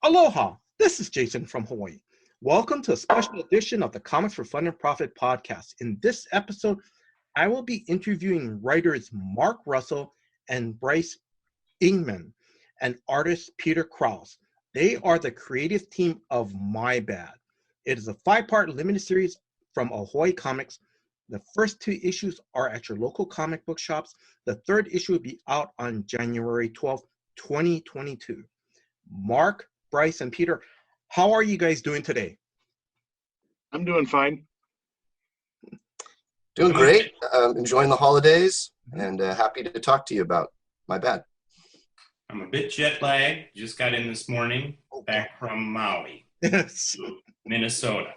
Aloha, this is Jason from Hawaii. Welcome to a special edition of the Comics for Fun and Profit podcast. In this episode, I will be interviewing writers Mark Russell and Bryce Ingman and artist Peter Krause. They are the creative team of My Bad. It is a 5-part limited series from Ahoy Comics. The first 2 issues are at your local comic book shops. The third issue will be out on January 12th, 2022. Mark, Bryce, and Peter, how are you guys doing today? I'm doing fine. Doing great. Enjoying the holidays and happy to talk to you about My Bad. I'm a bit jet lagged. Just got in this morning, back from Maui, Minnesota.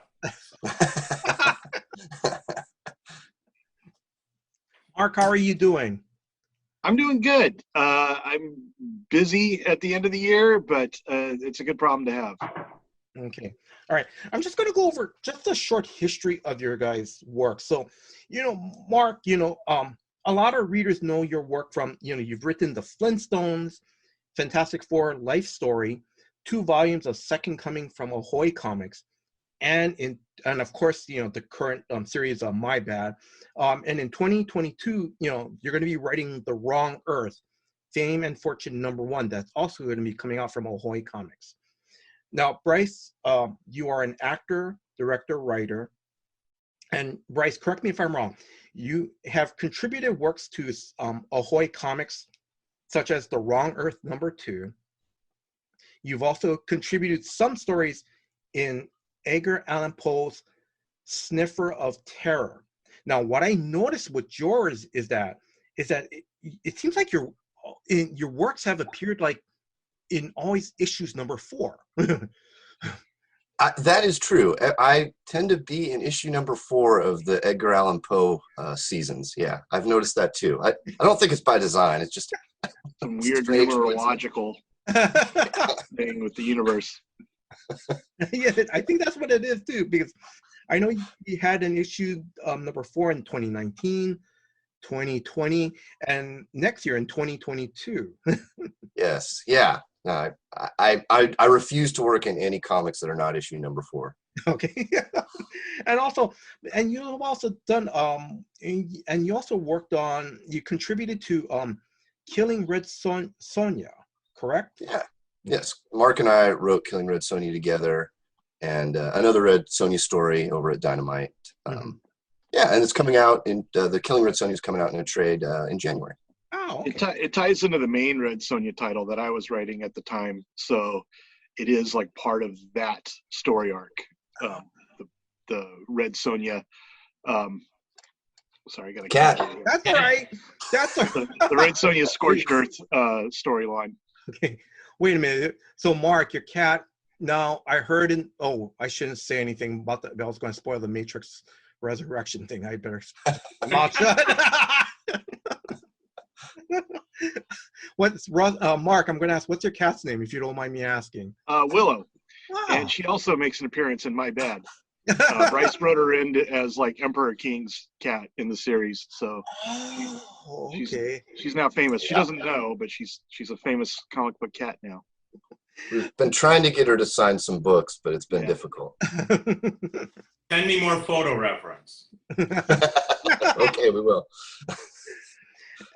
Mark, how are you doing? I'm doing good. I'm busy at the end of the year, but it's a good problem to have. Okay. All right. I'm just going to go over just a short history of your guys' work. So, Mark, a lot of readers know your work from, you've written The Flintstones, Fantastic Four Life Story, 2 volumes of Second Coming from Ahoy Comics, and of course, the current series of My Bad. And in 2022, you're going to be writing The Wrong Earth, Fame and Fortune #1. That's also going to be coming out from Ahoy Comics. Now, Bryce, you are an actor, director, writer. And Bryce, correct me if I'm wrong. You have contributed works to Ahoy Comics, such as The Wrong Earth #2. You've also contributed some stories in Edgar Allan Poe's Sniffer of Terror. Now, what I noticed with yours is that it seems like your works have appeared like in always issues #4. That is true. I tend to be in issue #4 of the Edgar Allan Poe seasons. Yeah, I've noticed that too. I don't think it's by design. It's just some weird numerological thing with the universe. Yeah, I think that's what it is too, because I know you had an issue #4 in 2019, 2020, and next year in 2022. Yes. Yeah. No, I refuse to work in any comics that are not issue #4. Okay. and you have also done and you also worked on, you contributed to Killing Red Sonja, correct? Yeah. Yes. Mark and I wrote Killing Red Sonja together, and another Red Sonja story over at Dynamite. Yeah, and it's coming out in the Killing Red Sonja is coming out in a trade in January. Oh, okay. It ties into the main Red Sonja title that I was writing at the time, so it is like part of that story arc. The Red Sonja. Sorry, I got a cat. That's all right. That's all right. The Red Sonja Scorched Earth storyline. Okay, wait a minute. So, Mark, your cat. Now, I heard I shouldn't say anything about that. I was going to spoil the Matrix Resurrection thing. I better mouth shut. Mark, I'm going to ask, what's your cat's name, if you don't mind me asking? Willow. Wow. And she also makes an appearance in My Bad. Bryce wrote her in as like Emperor King's cat in the series, so she's now famous. She doesn't know, but she's a famous comic book cat now. We've been trying to get her to sign some books, but it's been difficult. Send me more photo reference. Okay, we will.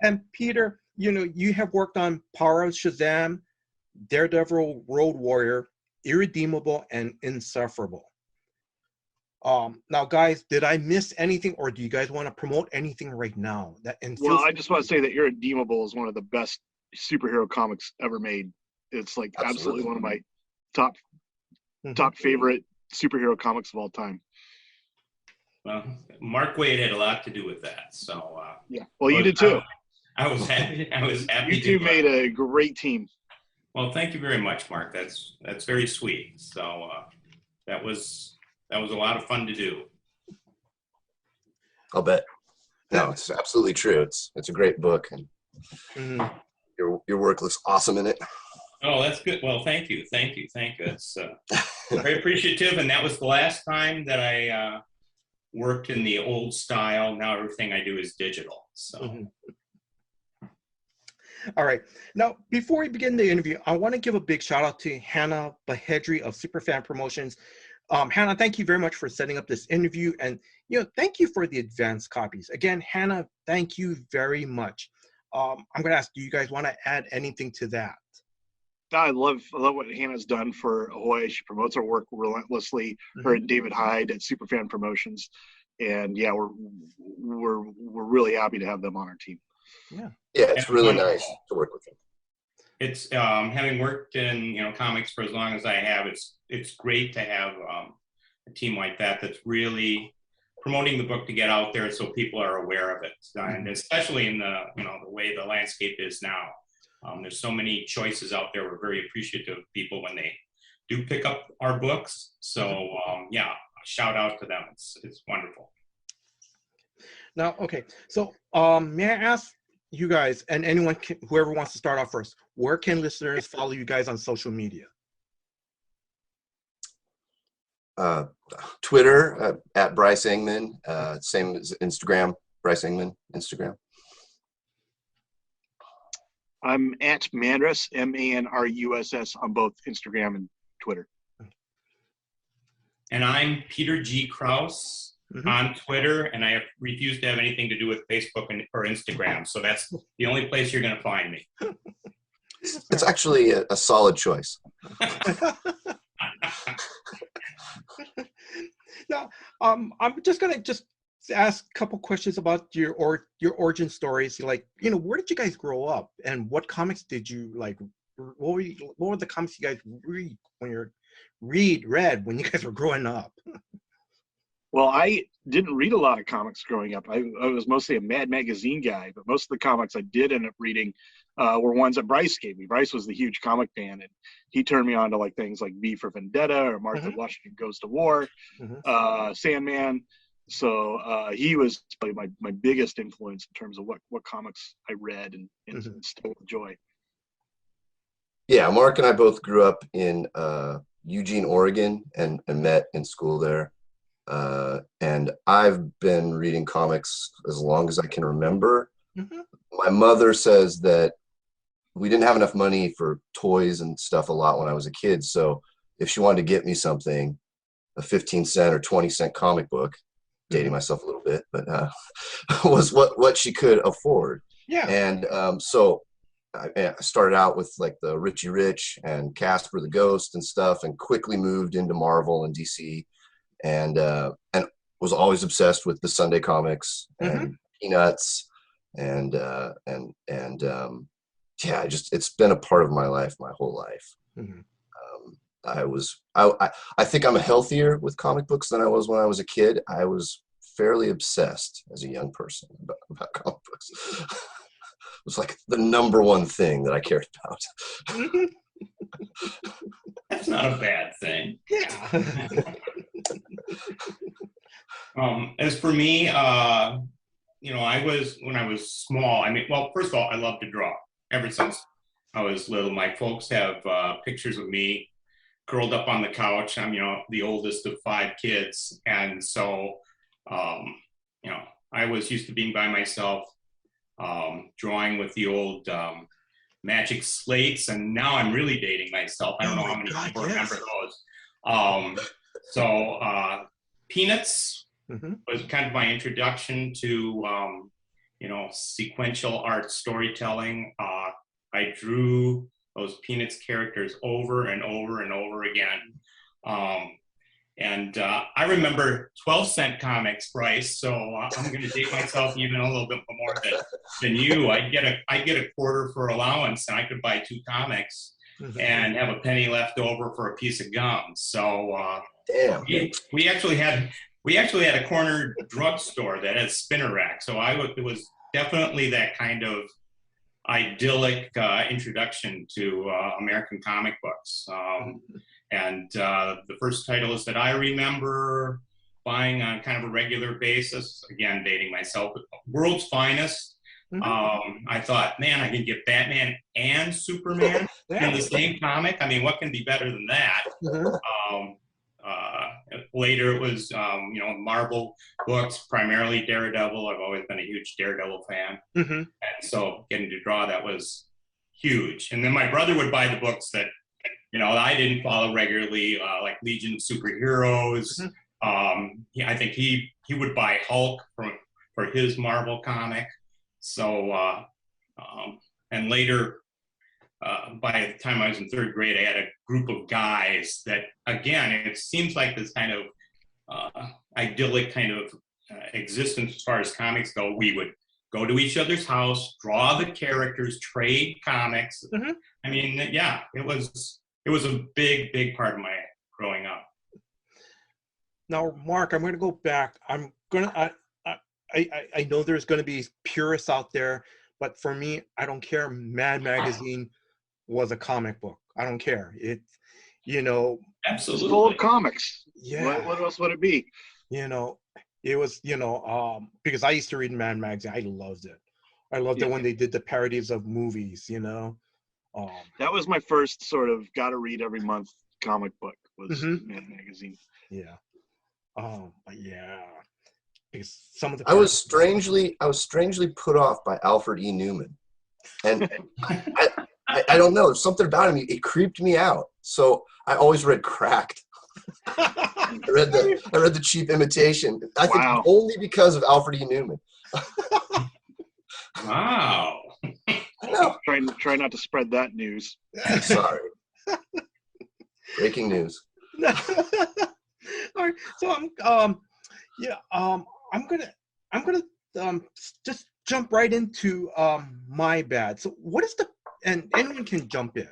And Peter, you have worked on Power of Shazam, Daredevil, Road Warrior, Irredeemable, and Insufferable. Now, guys, did I miss anything, or do you guys want to promote anything right now? Well, I just want to say that Irredeemable is one of the best superhero comics ever made. It's like absolutely one of my top favorite superhero comics of all time. Well, Mark Waid had a lot to do with that, so yeah. Well, you did too. I was happy. You two made a great team. Well, thank you very much, Mark. That's very sweet. So that was a lot of fun to do. I'll bet. No, it's absolutely true. It's a great book, and your work looks awesome in it. Oh, that's good. Well, thank you. It's very appreciative, and that was the last time that I worked in the old style. Now everything I do is digital. So. All right. Now, before we begin the interview, I want to give a big shout out to Hannah Bahedri of Superfan Promotions. Hannah, thank you very much for setting up this interview, and thank you for the advanced copies. Again, Hannah, thank you very much. I'm going to ask, do you guys want to add anything to that? I love what Hannah's done for Ahoy. She promotes our work relentlessly. Her and David Hyde at Superfan Promotions, and yeah, we're really happy to have them on our team. Yeah, it's really nice to work with them. It's having worked in comics for as long as I have. It's great to have a team like that that's really promoting the book to get out there so people are aware of it, and especially in the the way the landscape is now. There's so many choices out there. We're very appreciative of people when they do pick up our books. So yeah, shout out to them. It's wonderful. Now, okay, so may I ask you guys, and anyone, whoever wants to start off first, where can listeners follow you guys on social media? Twitter at Bryce Engman, same as Instagram, Bryce Engman, Instagram. I'm at Manruss, MANRUSS, on both Instagram and Twitter. And I'm Peter G. Krause on Twitter, and I refuse to have anything to do with Facebook or Instagram. So that's the only place you're going to find me. It's actually a solid choice. Now, I'm just gonna ask a couple questions about your origin stories. Like, where did you guys grow up, and what comics did you like? What were the comics you guys read when you guys were growing up? Well, I didn't read a lot of comics growing up. I was mostly a Mad Magazine guy, but most of the comics I did end up reading were ones that Bryce gave me. Bryce was the huge comic fan, and he turned me on to things like V for Vendetta or Martha Washington Goes to War, Sandman. So he was probably my biggest influence in terms of what comics I read and still enjoy. Yeah, Mark and I both grew up in Eugene, Oregon, and met in school there. And I've been reading comics as long as I can remember. My mother says that we didn't have enough money for toys and stuff a lot when I was a kid. So if she wanted to get me something, a 15-cent or 20-cent comic book, dating myself a little bit, but was what she could afford. Yeah. And so I started out with the Richie Rich and Casper the Ghost and stuff, and quickly moved into Marvel and DC. And was always obsessed with the Sunday comics and Peanuts and yeah, it's been a part of my life my whole life. I think I'm healthier with comic books than I was when I was a kid. I was fairly obsessed as a young person about comic books. It was like the number one thing that I cared about. That's not a bad thing. Yeah. As for me, when I was small, well, first of all, I love to draw ever since I was little. My folks have pictures of me curled up on the couch. I'm, the oldest of 5 kids. And so, I was used to being by myself, drawing with the old magic slates. And now I'm really dating myself. I don't know how many people remember those. So Peanuts was kind of my introduction to, sequential art storytelling. I drew those Peanuts characters over and over and over again. And I remember 12-cent comics, Bryce, so I'm going to date myself even a little bit more than you. I'd get a quarter for allowance, and I could buy 2 comics and have a penny left over for a piece of gum. So we actually had a corner drugstore that had spinner rack. So it was definitely that kind of idyllic introduction to American comic books. And the first titles that I remember buying on kind of a regular basis, again, dating myself, World's Finest. I thought, man, I can get Batman and Superman in the same comic. What can be better than that? Later it was, Marvel books, primarily Daredevil. I've always been a huge Daredevil fan. And so getting to draw that was huge. And then my brother would buy the books that, I didn't follow regularly, like Legion of Superheroes. I think he would buy Hulk for his Marvel comic. So, and later, by the time I was in third grade, I had a group of guys that, again, it seems like this kind of idyllic kind of existence as far as comics go. We would go to each other's house, draw the characters, trade comics. I mean, yeah, it was a big, big part of my growing up. Now, Mark, I'm going to go back. I know there's going to be purists out there, but for me, I don't care. Mad Magazine was a comic book. I don't care. It, Absolutely. It's full of comics. Yeah. What else would it be? It was, because I used to read Mad Magazine. I loved it. I loved it when they did the parodies of movies, That was my first sort of gotta read every month comic book was Mad Magazine. Yeah. But yeah. Because some of the I was strangely put off by Alfred E. Newman. And I don't know, something about him, it creeped me out. So I always read Cracked. I read the Cheap Imitation. I think only because of Alfred E. Newman. Wow. I know. Try not to spread that news. Sorry. Breaking news. All right. So I'm gonna just jump right into my bad. So what is and anyone can jump in.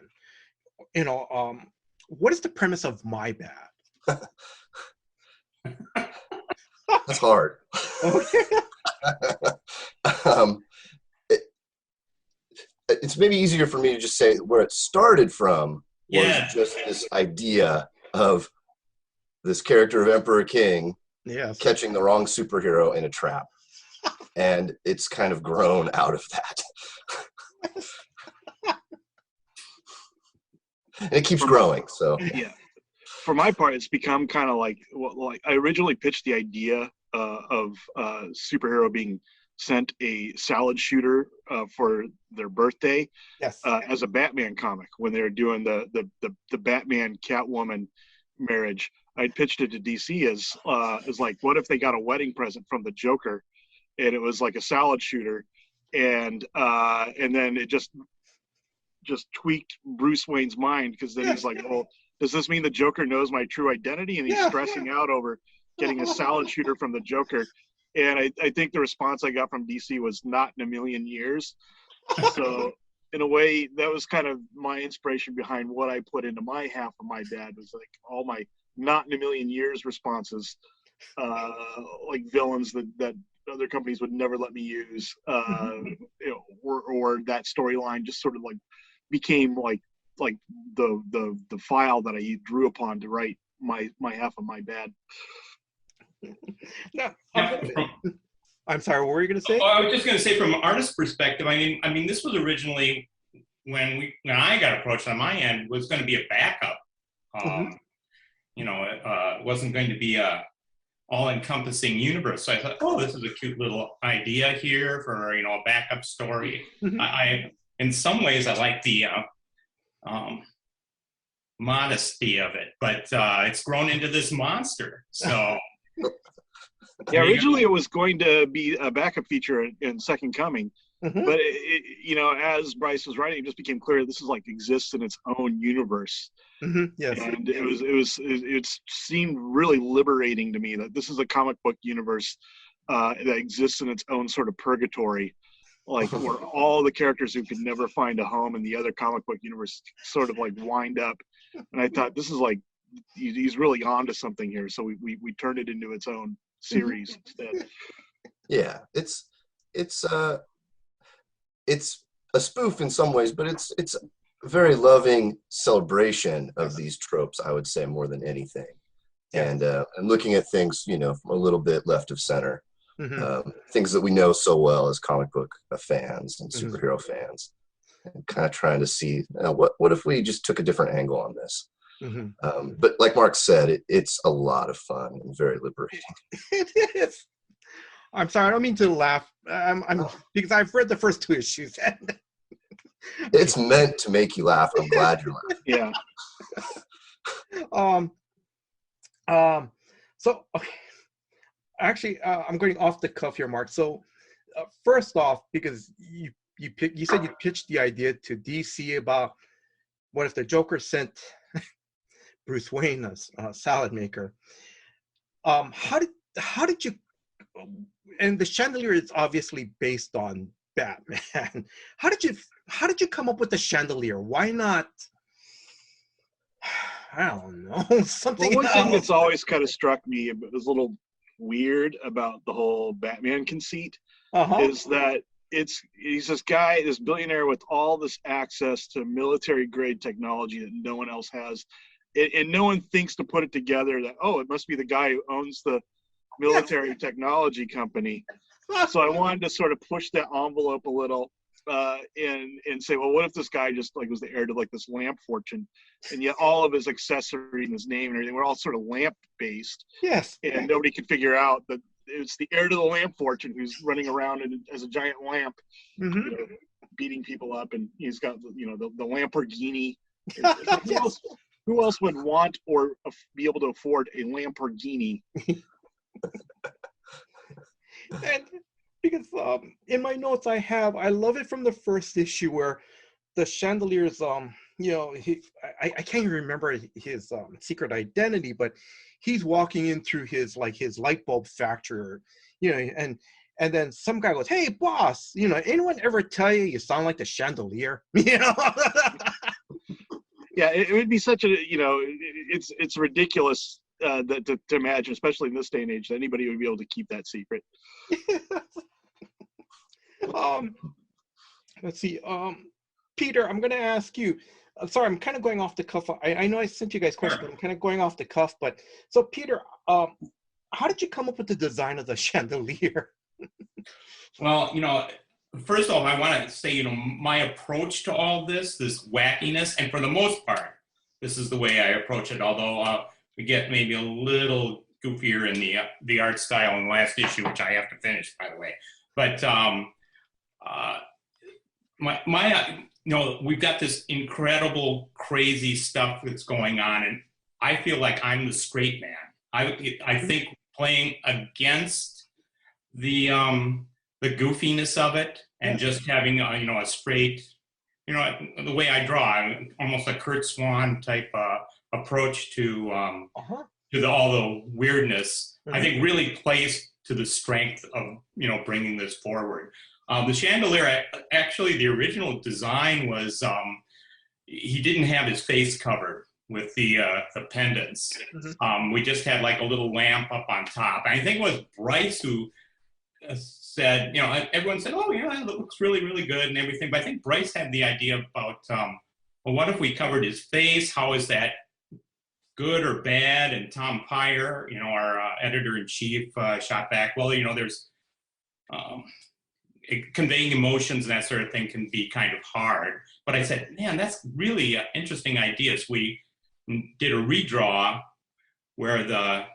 What is the premise of My Bad? That's hard. Okay. It's maybe easier for me to just say where it started from was just this idea of this character of Emperor King catching the wrong superhero in a trap. And it's kind of grown out of that. And it keeps growing. So yeah. For my part, it's become kind of like I originally pitched the idea of superhero being sent a salad shooter for their birthday as a Batman comic when they were doing the Batman Catwoman marriage. I pitched it to DC as like, what if they got a wedding present from the Joker, and it was like a salad shooter, and then it just tweaked Bruce Wayne's mind, because then he's like, well, does this mean the Joker knows my true identity? And he's stressing out over getting a salad shooter from the Joker. And I think the response I got from DC was not in a million years. So in a way, that was kind of my inspiration behind what I put into my half of My Bad, was like all my not in a million years responses, like villains that other companies would never let me use, or that storyline just sort of like became like the file that I drew upon to write my half of My Bad. No, I'm sorry, what were you going to say? I was just going to say, from an artist's perspective, I mean, this was originally when I got approached on my end, was going to be a backup. It wasn't going to be a all-encompassing universe. So I thought, oh, this is a cute little idea here for a backup story. I in some ways I like the modesty of it, but it's grown into this monster. So. Yeah, originally it was going to be a backup feature in Second Coming, but as Bryce was writing, it just became clear this is like exists in its own universe. Yes, and it seemed really liberating to me that this is a comic book universe that exists in its own sort of purgatory, like where all the characters who could never find a home in the other comic book universe sort of like wind up. And I thought, this is like, he's really onto something here. So we turned it into its own series instead. Yeah, it's a spoof in some ways, but it's a very loving celebration of these tropes, I would say, more than anything. And looking at things, from a little bit left of center, things that we know so well as comic book fans and superhero fans, and kind of trying to see what if we just took a different angle on this. But like Mark said, it's a lot of fun and very liberating. It is. I'm sorry, I don't mean to laugh. I'm because I've read the first two issues. It's meant to make you laugh. I'm glad you're laughing. Yeah. So okay. Actually, I'm going off the cuff here, Mark. So first off, because you said you pitched the idea to DC about what if the Joker sent Bruce Wayne a salad maker. How did you? And the chandelier is obviously based on Batman. How did you come up with the chandelier? Why not? I don't know, something. Well, one thing that's always kind of struck me, but was a little weird about the whole Batman conceit, is that he's this guy, this billionaire with all this access to military grade technology that no one else has, and no one thinks to put it together that, oh, it must be the guy who owns the military technology company. So I wanted to sort of push that envelope a little and say, well, what if this guy just like was the heir to like this lamp fortune, and yet all of his accessories and his name and everything were all sort of lamp based. Yes. And nobody could figure out that it's the heir to the lamp fortune who's running around as a giant lamp, beating people up, and he's got the Lamborghini. Who else would want or be able to afford a Lamborghini? And because in my notes I love it from the first issue where the chandelier's I can't even remember his secret identity, but he's walking in through his light bulb factory, and then some guy goes, "Hey boss, anyone ever tell you sound like the chandelier?" Yeah, it would be such a it's ridiculous to imagine, especially in this day and age, that anybody would be able to keep that secret. Let's see. Peter, I'm going to ask you. Sorry, I'm kind of going off the cuff. I know I sent you guys questions, but I'm kind of going off the cuff. But so, Peter, how did you come up with the design of the chandelier? Well, first of all, I want to say, my approach to all this wackiness, and for the most part, this is the way I approach it. Although we get maybe a little goofier in the art style in the last issue, which I have to finish, by the way. But we've got this incredible, crazy stuff that's going on, and I feel like I'm the straight man. I think playing against the goofiness of it and just having a straight, the way I draw, almost a Kurt Swan type approach to all the weirdness, I think really plays to the strength of bringing this forward. The chandelier, actually, the original design was he didn't have his face covered with the pendants. We just had like a little lamp up on top. And I think it was Bryce who said, everyone said, "Oh yeah, that looks really, really good," and everything. But I think Bryce had the idea about, well, what if we covered his face? How is that good or bad? And Tom Pyre, our editor-in-chief, shot back, well, there's conveying emotions and that sort of thing can be kind of hard. But I said, man, that's really interesting ideas. We did a redraw where the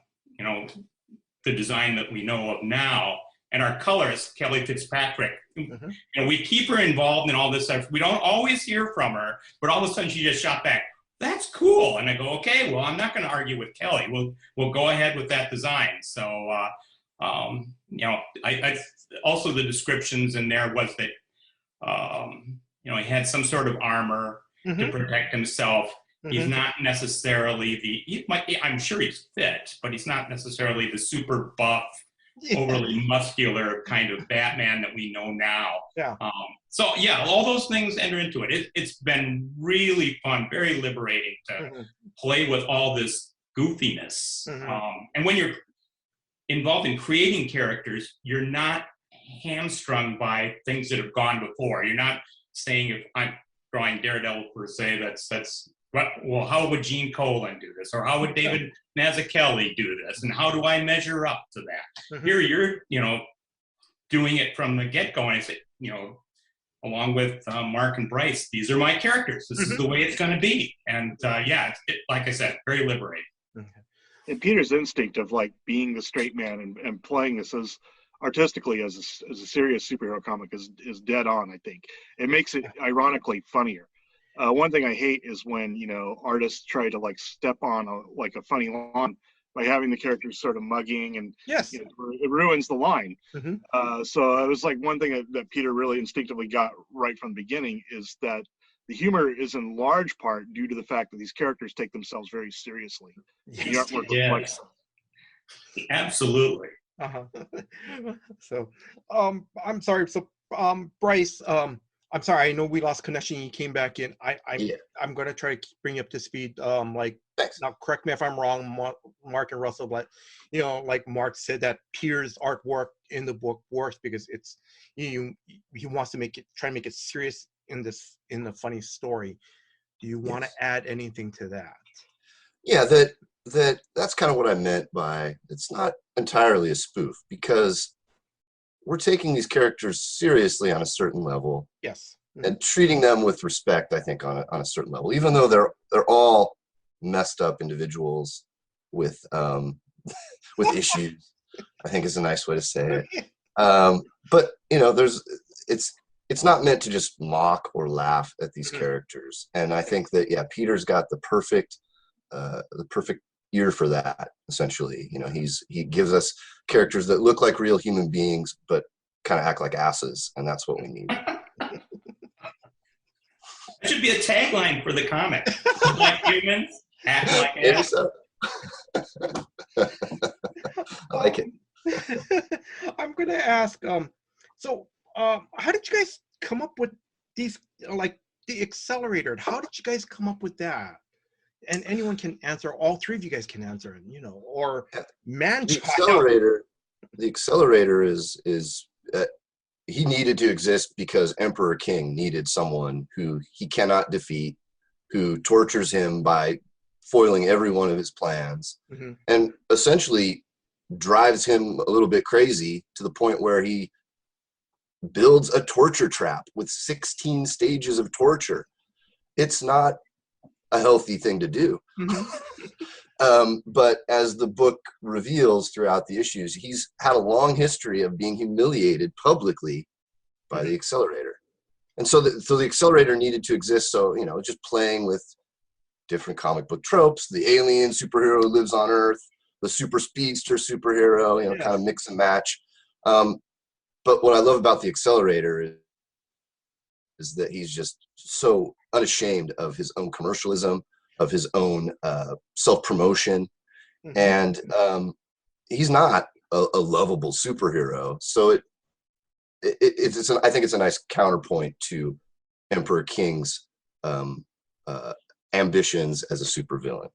design that we know of now, and our colorist, Kelly Fitzpatrick, we keep her involved in all this stuff. We don't always hear from her, but all of a sudden she just shot back, "That's cool." And I go, okay, well, I'm not going to argue with Kelly. We'll go ahead with that design. So, I also the descriptions in there was that, he had some sort of armor to protect himself. He's not necessarily I'm sure he's fit, but he's not necessarily the super buff, overly muscular kind of Batman that we know now. Yeah. So yeah, all those things enter into it. It's been really fun, very liberating to play with all this goofiness. And when you're involved in creating characters, you're not hamstrung by things that have gone before. You're not saying, if I'm drawing Daredevil per se, that's well, how would Gene Colan do this? Or how would David Mazzucchelli do this? And how do I measure up to that? Here you're, doing it from the get-go. And I say, along with Mark and Bryce, these are my characters. This is the way it's going to be. And like I said, very liberating. And Peter's instinct of like being the straight man and playing this as artistically as a serious superhero comic is dead on. I think it makes it ironically funnier. One thing I hate is when artists try to like step on a funny line by having the characters sort of mugging, and Yes. it ruins the line. So it was like one thing that Peter really instinctively got right from the beginning is that the humor is in large part due to the fact that these characters take themselves very seriously. Yes. The artwork reflects that. Absolutely. So, I'm sorry. So, Bryce, I'm sorry. I know we lost connection. You came back in. I'm gonna try to bring you up to speed. Thanks. Now, correct me if I'm wrong, Mark and Russell, but like Mark said, that Peter's artwork in the book works because it's he wants to try to make it serious in the funny story. Do you want to add anything to that? Yeah, that's kind of what I meant by it's not entirely a spoof, because we're taking these characters seriously on a certain level. Yes. And treating them with respect, I think, on a certain level, even though they're all messed up individuals with with issues, I think is a nice way to say it. But it's not meant to just mock or laugh at these characters. And I think that Peter's got the perfect ear for that. Essentially, he gives us characters that look like real human beings but kind of act like asses, and that's what we need. That should be a tagline for the comic. Like humans, act like Maybe so. I like it. I'm gonna ask. So, how did you guys come up with these? Like the accelerator. How did you guys come up with that? And anyone can answer. All three of you guys can answer. Or The accelerator is. He needed to exist because Emperor King needed someone who he cannot defeat, who tortures him by foiling every one of his plans, and essentially drives him a little bit crazy to the point where he builds a torture trap with 16 stages of torture. It's not a healthy thing to do. But as the book reveals throughout the issues, he's had a long history of being humiliated publicly by the accelerator. And so the accelerator needed to exist. So, just playing with different comic book tropes, the alien superhero who lives on Earth, the super speedster superhero, kind of mix and match. But what I love about the accelerator is that he's just so unashamed of his own commercialism, of his own self-promotion, and he's not a lovable superhero. So I think it's a nice counterpoint to Emperor King's ambitions as a supervillain.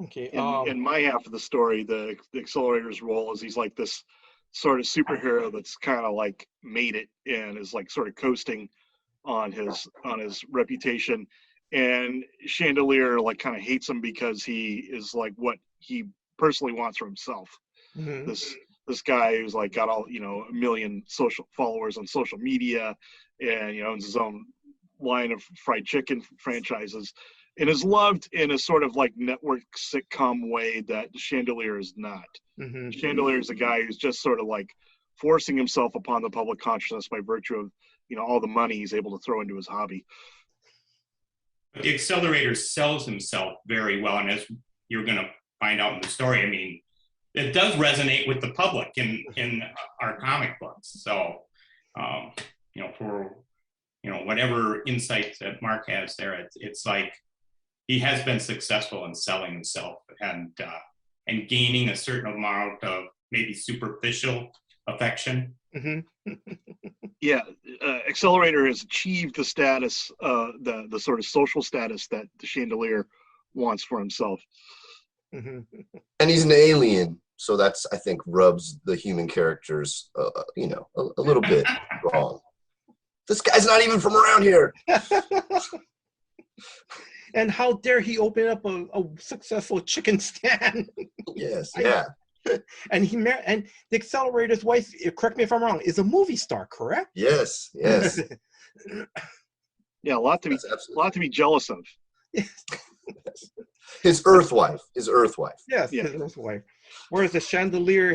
Okay. In my half of the story, the accelerator's role is he's like this sort of superhero that's kind of like made it and is like sort of coasting on his reputation. And Chandelier like kind of hates him because he is like what he personally wants for himself. This guy who's like got all a million social followers on social media, and owns his own line of fried chicken franchises, and is loved in a sort of like network sitcom way that Chandelier is not. Chandelier is a guy who's just sort of like forcing himself upon the public consciousness by virtue of all the money he's able to throw into his hobby. The accelerator sells himself very well, and as you're going to find out in the story, I mean, it does resonate with the public in our comic books. So, for whatever insights that Mark has there, it's like he has been successful in selling himself and gaining a certain amount of maybe superficial affection. Yeah, Accelerator has achieved the status, the sort of social status that the Chandelier wants for himself. And he's an alien, so that's, I think, rubs the human characters, a little bit wrong. This guy's not even from around here. And how dare he open up a successful chicken stand? Yes, yeah. And and the accelerator's wife, correct me if I'm wrong, is a movie star, correct? Yes. Yeah, a lot to be jealous of. His Earth wife. Yes, his Earth wife. Whereas the Chandelier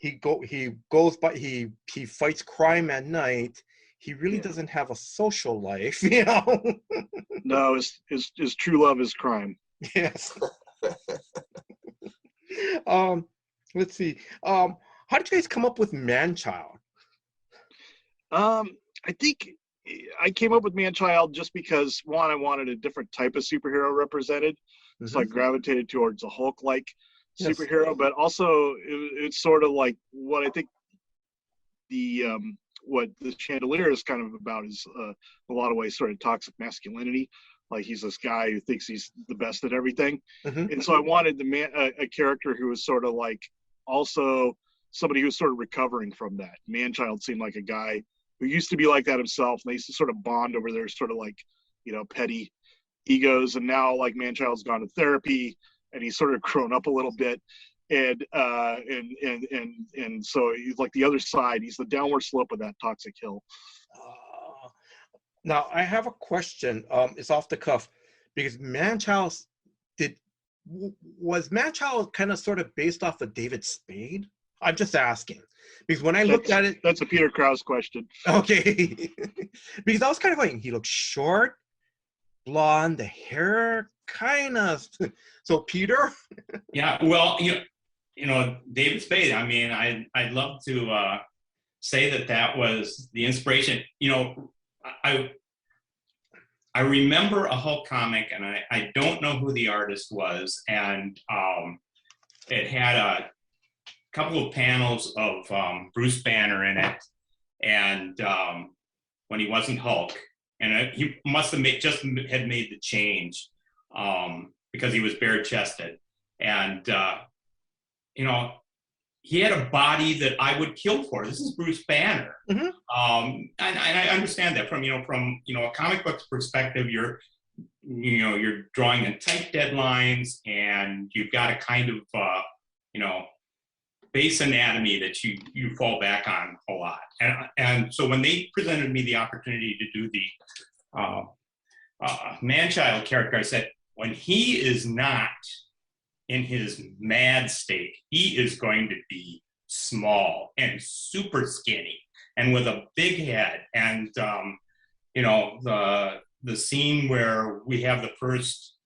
he goes by he fights crime at night. He really doesn't have a social life, you know. No, his true love is crime. Yes. Let's see. How did you guys come up with Man-Child? I think I came up with Man-Child just because, one, I wanted a different type of superhero represented, so I gravitated towards a Hulk-like superhero. But also, it's sort of like what I think what the Chandelier is kind of about is, a lot of ways, sort of toxic masculinity. Like, he's this guy who thinks he's the best at everything, and so I wanted a character who was sort of like also somebody who was sort of recovering from that. Man-Child seemed like a guy who used to be like that himself, and they used to sort of bond over their sort of like, petty egos. And now, like, Man-Child's gone to therapy, and he's sort of grown up a little bit, and so he's like the other side. He's the downward slope of that toxic hill. Now I have a question. It's off the cuff, because Man-Child was Man-Child kind of sort of based off of David Spade? I'm just asking, because when I looked at it, that's a Peter Krause question. Okay, because I was kind of going, he looks short, blonde, the hair kind of. So Peter. Yeah, well, David Spade. I mean, I'd love to say that was the inspiration. I remember a Hulk comic, and I don't know who the artist was, and it had a couple of panels of Bruce Banner in it, and when he wasn't Hulk, and he must have had made the change because he was bare-chested, and he had a body that I would kill for. This is Bruce Banner, and I understand that from a comic book's perspective. You're drawing in tight deadlines, and you've got a kind of base anatomy that you fall back on a lot. And so when they presented me the opportunity to do the Man-Child character, I said, when he is not in his mad state, he is going to be small and super skinny and with a big head. And the scene where we have the first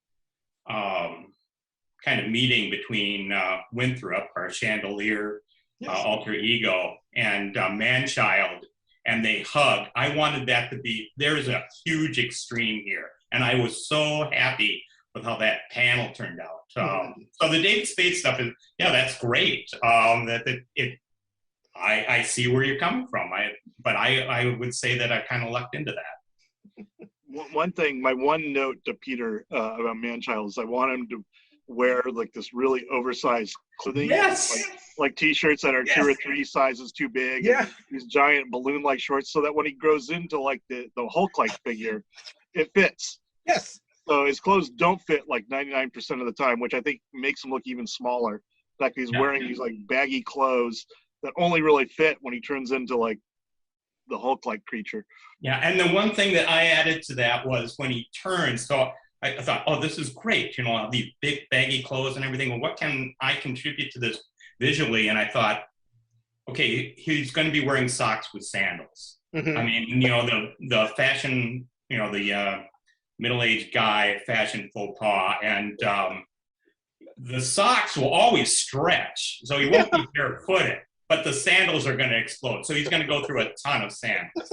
kind of meeting between Winthrop, our Chandelier alter ego, and Man-Child, and they hug. I wanted that to be, there's a huge extreme here, and I was so happy with how that panel turned out. So the David Spade stuff is, that's great. I see where you're coming from. But I would say that I kind of lucked into that. One thing, my one note to Peter about Man-Child is I want him to wear like this really oversized clothing, like t-shirts that are 2 or 3 sizes too big, these giant balloon-like shorts, so that when he grows into like the Hulk-like figure, it fits. So his clothes don't fit like 99% of the time, which I think makes him look even smaller. In fact, he's wearing these like baggy clothes that only really fit when he turns into like the Hulk-like creature. Yeah, and the one thing that I added to that was when he turns, so I thought, oh, this is great, these big baggy clothes and everything. Well, what can I contribute to this visually? And I thought, okay, he's going to be wearing socks with sandals. I mean, the fashion, the middle-aged guy fashion faux pas, and the socks will always stretch, so he won't be barefooted, but the sandals are going to explode, so he's going to go through a ton of sandals.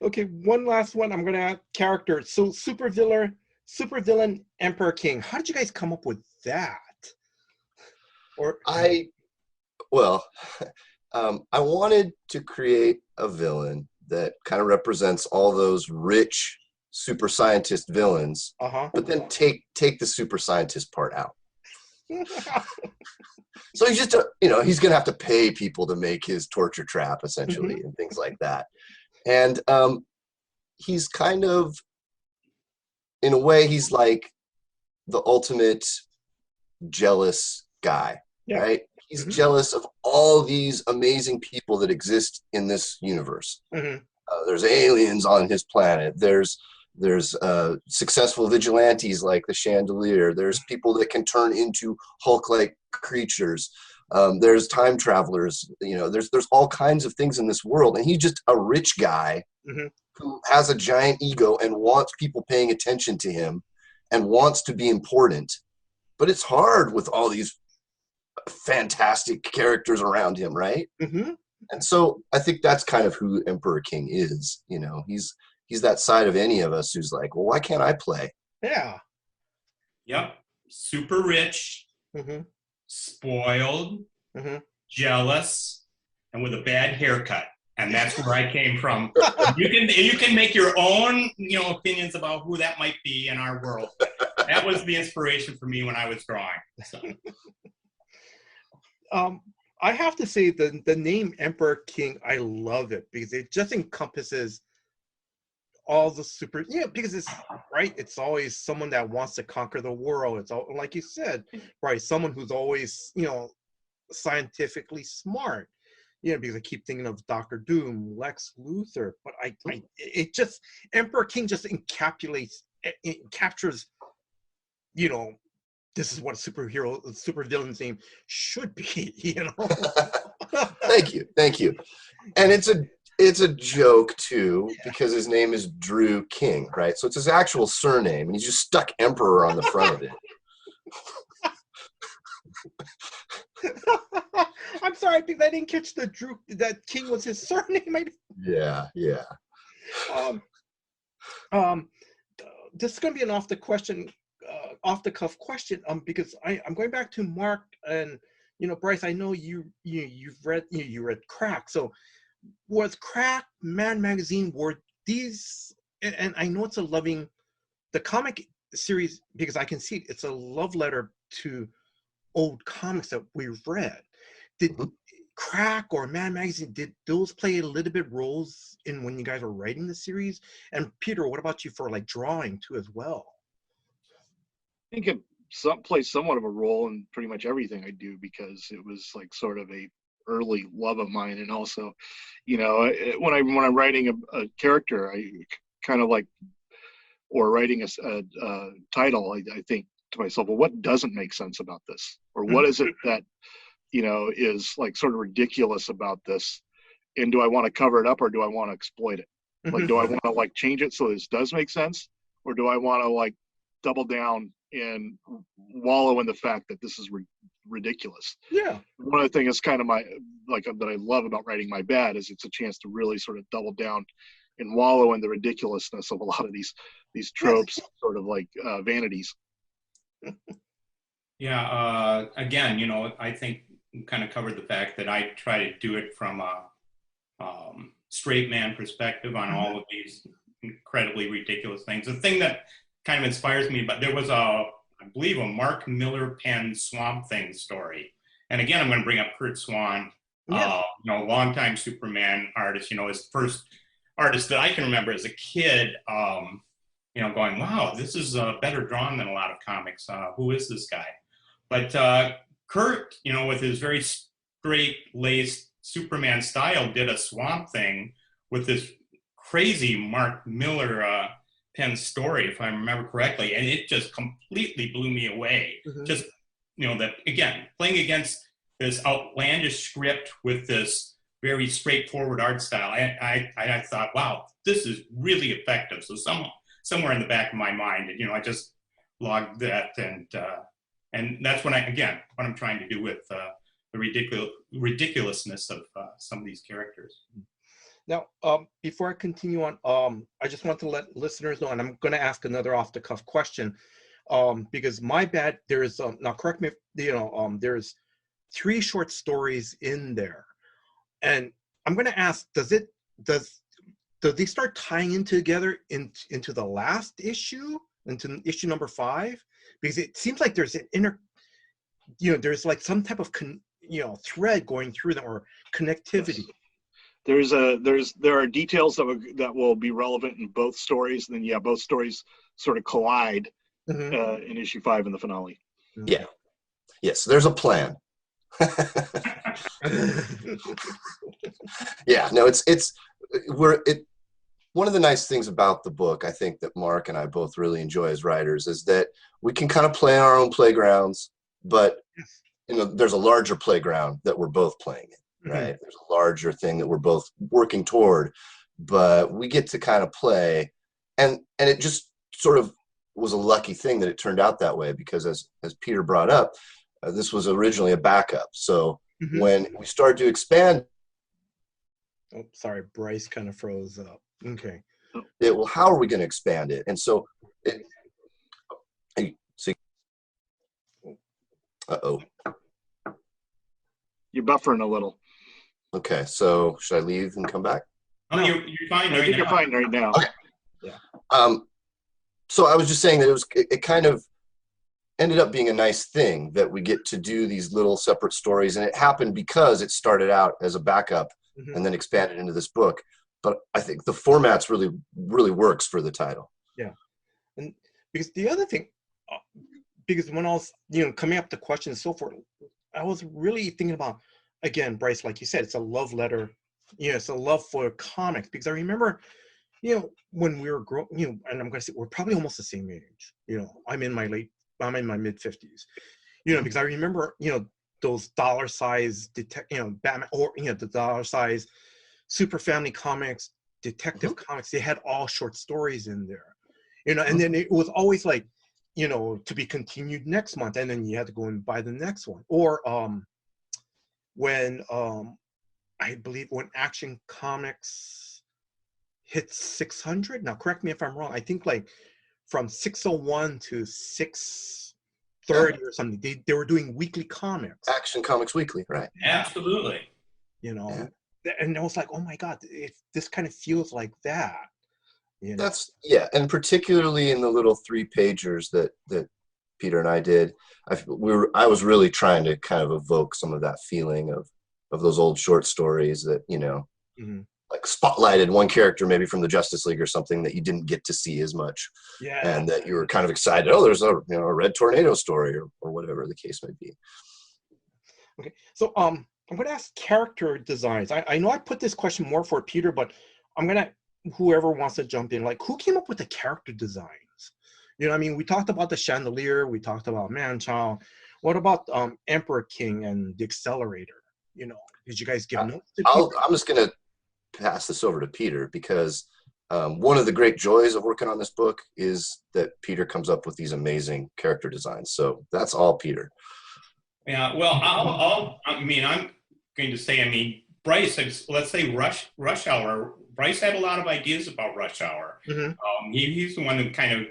Okay, one last one. I'm going to add character. So supervillain Emperor King. How did you guys come up with that? I wanted to create a villain that kind of represents all those rich super scientist villains, but then take the super scientist part out. So he's just, he's going to have to pay people to make his torture trap, essentially, and things like that. And he's kind of, in a way, he's like the ultimate jealous guy, right? He's jealous of all these amazing people that exist in this universe. There's aliens on his planet. There's, There's successful vigilantes like the Chandelier. There's people that can turn into Hulk-like creatures. There's time travelers. There's all kinds of things in this world, and he's just a rich guy who has a giant ego and wants people paying attention to him and wants to be important. But it's hard with all these fantastic characters around him, right? And so I think that's kind of who Emperor King is. He's that side of any of us who's like, well, why can't I play? Yeah. Yep. Super rich, spoiled, jealous, and with a bad haircut. And that's where I came from. You can make your own, opinions about who that might be in our world. That was the inspiration for me when I was drawing. So. I have to say the name Emperor King, I love it because it just encompasses all the super, because it's right. It's always someone that wants to conquer the world. It's all, like you said, right? Someone who's always, scientifically smart. Because I keep thinking of Doctor Doom, Lex Luthor, but it just, Emperor King just encapsulates, it captures, this is what a super villain's name should be, Thank you. And it's a joke too, because his name is Drew King, right? So it's his actual surname, and he's just stuck Emperor on the front of it. I'm sorry, because I didn't catch that King was his surname. Yeah. This is going to be an off the cuff question. Because I'm going back to Mark and Bryce. I know you've read you read Crack. So was Crack, Mad Magazine, were these? And I know it's the comic series, because I can see it's a love letter to old comics that we've read. Did Crack or Mad Magazine, did those play a little bit roles in when you guys were writing the series? And Peter, what about you for like drawing too as well? I think it plays somewhat of a role in pretty much everything I do, because it was like sort of a early love of mine. And also, when I'm writing a character, I kind of like, or writing a title, I think to myself, well, what doesn't make sense about this? Or what is it that, is like sort of ridiculous about this? And do I want to cover it up, or do I want to exploit it? Like, do I want to like change it so this does make sense? Or do I want to like double down and wallow in the fact that this is ridiculous? Yeah. One of the things kind of that I love about writing My Bad is it's a chance to really sort of double down and wallow in the ridiculousness of a lot of these tropes, sort of like vanities. Yeah. Again, I think we kind of covered the fact that I try to do it from a straight man perspective on all of these incredibly ridiculous things. The thing that kind of inspires me, but there was I believe a Mark Miller penned Swamp Thing story. And again, I'm going to bring up Kurt Swan, longtime Superman artist, his first artist that I can remember as a kid, going, wow, this is better drawn than a lot of comics. Who is this guy? But Kurt, with his very straight-laced Superman style, did a Swamp Thing with this crazy Mark Miller pen story, if I remember correctly, and it just completely blew me away. Just, that, again, playing against this outlandish script with this very straightforward art style, I thought, wow, this is really effective. So somewhere in the back of my mind, I just logged that, and that's when what I'm trying to do with the ridiculousness of some of these characters. Now, before I continue on, I just want to let listeners know, and I'm going to ask another off-the-cuff question, because My Bad, there's now correct me if there's 3 short stories in there, and I'm going to ask, does they start tying in together into the last issue, into issue number 5? Because it seems like there's an there's like some type of thread going through them, or connectivity. There are details that will be relevant in both stories, and then both stories sort of collide in issue 5 in the finale. Yeah. Yes, there's a plan. Yeah, no, one of the nice things about the book, I think that Mark and I both really enjoy as writers, is that we can kind of play in our own playgrounds, but there's a larger playground that we're both playing in, right? There's a larger thing that we're both working toward, but we get to kind of play, and it just sort of was a lucky thing that it turned out that way, because as Peter brought up, this was originally a backup. So when we started to expand, oh, sorry, Bryce kind of froze up. Okay. well, how are we going to expand it? And so uh-oh. You're buffering a little. Okay, so should I leave and come back? Oh, you're fine right now. You're fine right now. Okay. Yeah. So I was just saying that it kind of ended up being a nice thing that we get to do these little separate stories, and it happened because it started out as a backup and then expanded into this book. But I think the format's really, really works for the title. Yeah, and because the other thing, because when I was coming up to questions and so forth, I was really thinking about, again, Bryce, like you said, it's a love letter. It's a love for comics, because I remember, when we were growing, and I'm going to say we're probably almost the same age. I'm in my mid 50s. Because I remember, those dollar size Batman, or the dollar size Super Family comics, Detective Comics. They had all short stories in there, and then it was always like, to be continued next month, and then you had to go and buy the next one. Or when I believe when Action Comics hit 600. Now, correct me if I'm wrong. I think like from 601 to 630 or something. They were doing weekly comics. Action Comics Weekly, right? Absolutely. And I was like, oh my God, this kind of feels like that. And particularly in the little 3-pagers that Peter and I did, I was really trying to kind of evoke some of that feeling of those old short stories that like spotlighted one character maybe from the Justice League or something that you didn't get to see as much, and that you were kind of excited. Oh, there's a Red Tornado story or whatever the case may be. Okay, so I'm going to ask character designs. I know I put this question more for Peter, but I'm going to, whoever wants to jump in, like, who came up with the character designs? We talked about the Chandelier, we talked about Man-Child. What about Emperor King and the Accelerator? Did you guys give notes to Peter? I'm just going to pass this over to Peter, because one of the great joys of working on this book is that Peter comes up with these amazing character designs. So that's all Peter. Yeah, well, I'm going to say, Bryce, let's say Rush Hour. Bryce had a lot of ideas about Rush Hour. He's the one who kind of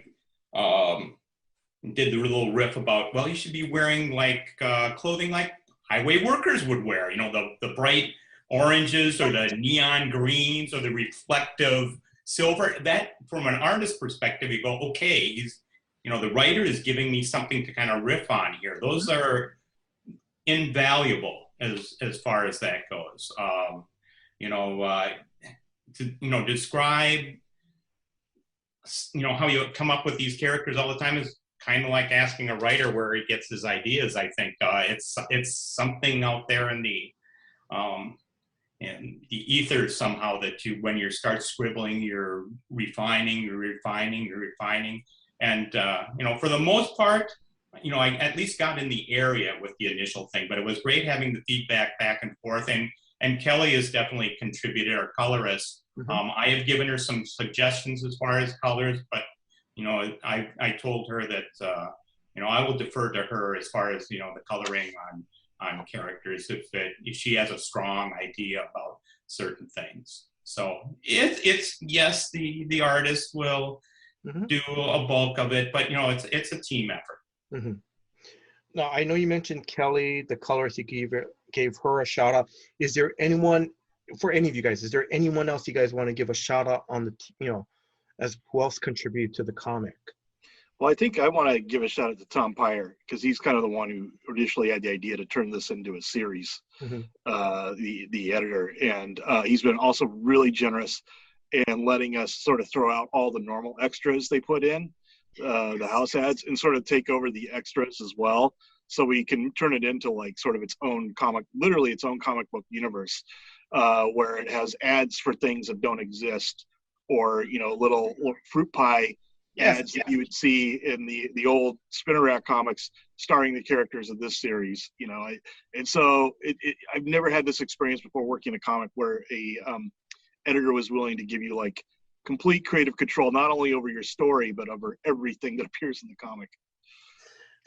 did the little riff about, well, you should be wearing like clothing like highway workers would wear. The bright oranges or the neon greens or the reflective silver. That, from an artist perspective, you go, okay, he's, the writer is giving me something to kind of riff on here. Those are invaluable as far as that goes. To describe, how you come up with these characters all the time is kind of like asking a writer where he gets his ideas. I think it's something out there in the ether somehow that when you start scribbling, you're refining, and for the most part, I at least got in the area with the initial thing, but it was great having the feedback back and forth. And Kelly has definitely contributed, our colorist. I have given her some suggestions as far as colors, but I told her that I will defer to her as far as the coloring on characters if she has a strong idea about certain things. So it's yes, the artist will do a bulk of it, but it's a team effort. Now, I know you mentioned Kelly, the colorist. You gave her a shout out. Is there anyone, for any of you guys, is there anyone else you guys want to give a shout out on as who else contributed to the comic? Well, I think I want to give a shout out to Tom Pyre, because he's kind of the one who initially had the idea to turn this into a series, the editor. And he's been also really generous in letting us sort of throw out all the normal extras they put in, the house ads, and sort of take over the extras as well. So we can turn it into like sort of its own literally its own comic book universe, where it has ads for things that don't exist or little fruit pie ads that you would see in the old spinner rack comics starring the characters of this series. I've never had this experience before working in a comic where a editor was willing to give you like complete creative control, not only over your story but over everything that appears in the comic.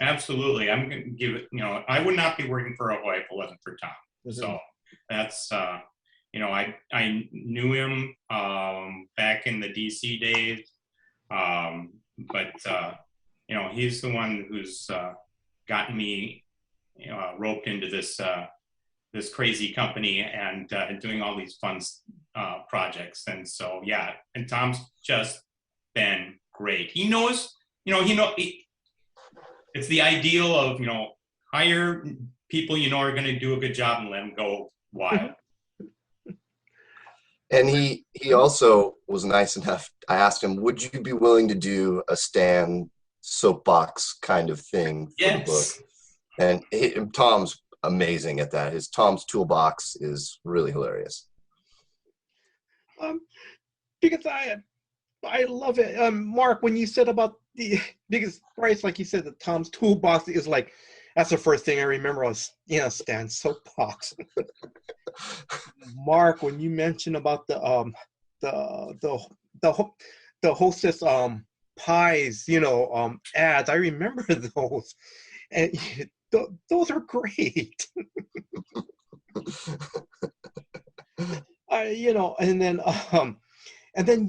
Absolutely. I'm going to give it, I would not be working for Ahoy if it wasn't for Tom. So that's, I knew him back in the DC days. But he's the one who's gotten me roped into this crazy company and doing all these fun projects. And so, yeah, and Tom's just been great. He knows, it's the ideal of, hire people are going to do a good job and let them go wild. And he also was nice enough. I asked him, would you be willing to do a Stan soapbox kind of thing for the book? And Tom's amazing at that. Tom's toolbox is really hilarious. Because I love it. Mark, when you said about the biggest price, like you said, the Tom's toolbox is like, that's the first thing I remember was, Stan's soapbox. Mark, when you mentioned about the hostess pies, ads, I remember those, and those are great. And then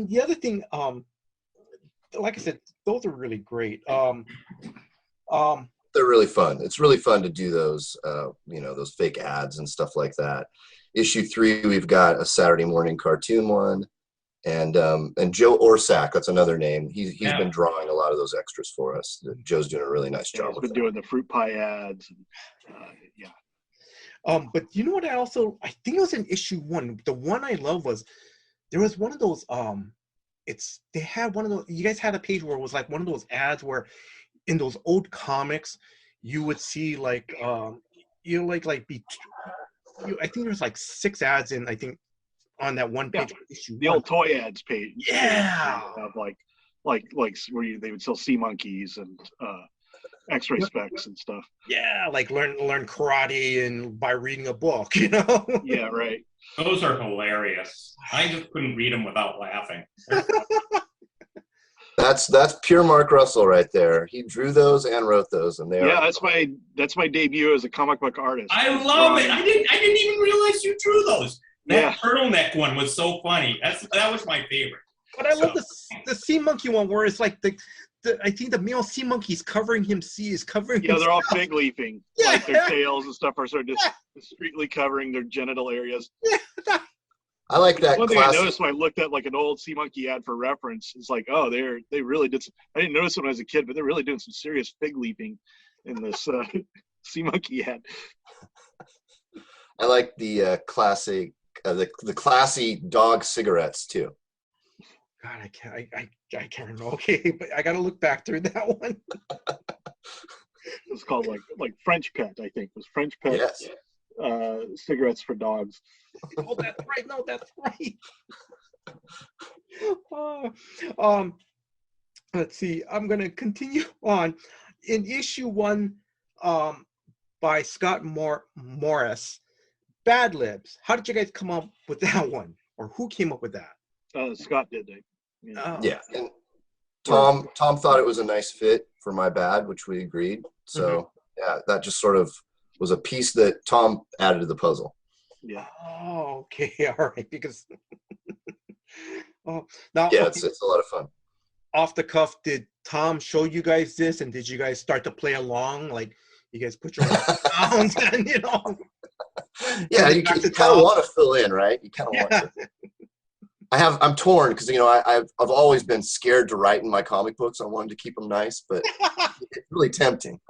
the other thing, like I said, those are really great. They're really fun. It's really fun to do those, those fake ads and stuff like that. Issue 3, we've got a Saturday morning cartoon one, and Joe Orsak, that's another name. He's been drawing a lot of those extras for us. Joe's doing a really nice job. He's been doing the fruit pie ads. But you know what? I think it was in issue 1. The one I love was there was one of those. They had one of those. You guys had a page where it was like one of those ads where, in those old comics, you would see like I think there was like 6 ads in, I think, on that one page. The old toy ads page. Yeah. Of like where they would sell sea monkeys and X-ray specs and stuff. Yeah, like learn karate and by reading a book, Yeah, right. Those are hilarious. I just couldn't read them without laughing. That's pure Mark Russell right there. He drew those and wrote those, and that's my debut as a comic book artist. I love it. I didn't even realize you drew those. That turtleneck one was so funny. That was my favorite. But I love the sea monkey one where it's like I think the male sea monkey is covering him. They're all fig leafing. Yeah. Like their tails and stuff are sort of discreetly covering their genital areas. Yeah. I like that. One thing I noticed when I looked at like an old sea monkey ad for reference, it's like, oh, they really did. I didn't notice it when I was a kid, but they're really doing some serious fig leaping in this sea monkey ad. I like the classic, the classy dog cigarettes too. God, I can't remember. Okay, but I got to look back through that one. It's called like French Pet, I think. It was French Pet. Yes. Cigarettes for dogs. Oh, that's right. No, that's right. Let's see. I'm going to continue on. In issue 1, by Scott Morris, Bad Libs. How did you guys come up with that one? Or who came up with that? Scott did. Yeah. And Tom thought it was a nice fit for My Bad, which we agreed. So, yeah, that just sort of was a piece that Tom added to the puzzle. Yeah. Oh, okay. All right. Because it's a lot of fun. Off the cuff, did Tom show you guys this, and did you guys start to play along? Like you guys put your sounds and Yeah, you kind of want to fill in, right? You kind of want to. I'm torn because I've always been scared to write in my comic books. I wanted to keep them nice, but it's really tempting.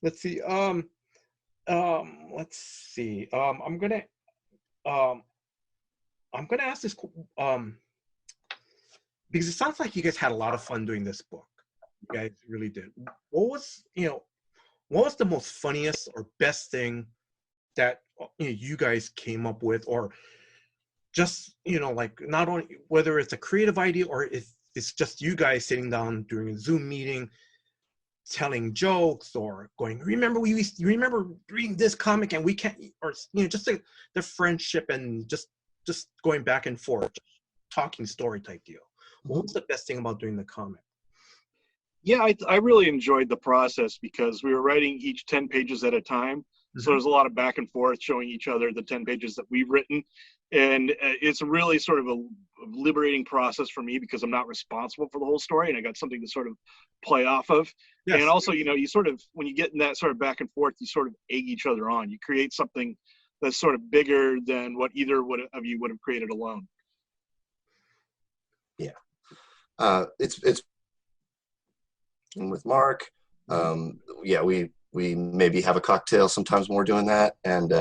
Let's see. I'm gonna ask this because it sounds like you guys had a lot of fun doing this book. You guys really did. What was the most funniest or best thing that you guys came up with, or just like not only whether it's a creative idea or if it's just you guys sitting down during a Zoom meeting telling jokes or going, you remember reading this comic and we can't, or just the friendship and just going back and forth, talking story type deal. What was the best thing about doing the comic? Yeah, I really enjoyed the process because we were writing each 10 pages at a time. So there's a lot of back and forth showing each other the 10 pages that we've written. And it's really sort of a liberating process for me because I'm not responsible for the whole story and I got something to sort of play off of. Yes. And also, you sort of, when you get in that sort of back and forth, you sort of egg each other on. You create something that's sort of bigger than what either of you would have created alone. Yeah. It's with Mark. Yeah, we maybe have a cocktail sometimes when we're doing that and